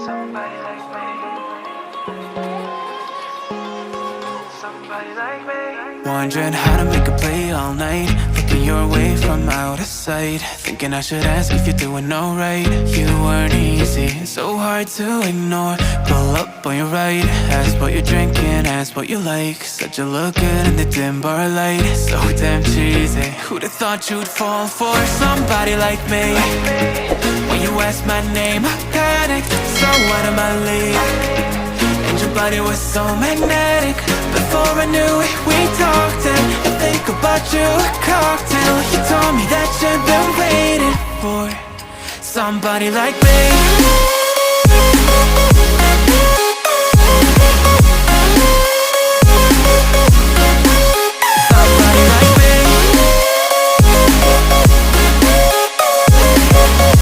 Somebody like me. Somebody like me. Wondering how to make a play all night, looking your way from out of sight, thinking I should ask if you're doing alright. You weren't easy, so hard to ignore. Pull up on your right, ask what you're drinking, ask what you like. Said you look good in the dim bar light, so damn cheesy. Who'd have thought you'd fall for somebody like me? When you asked my name, I panicked, so out of my league. And your body was so magnetic. Before I knew it, we talked, and I think about you a cocktail. You told me that you've been waiting for somebody like me.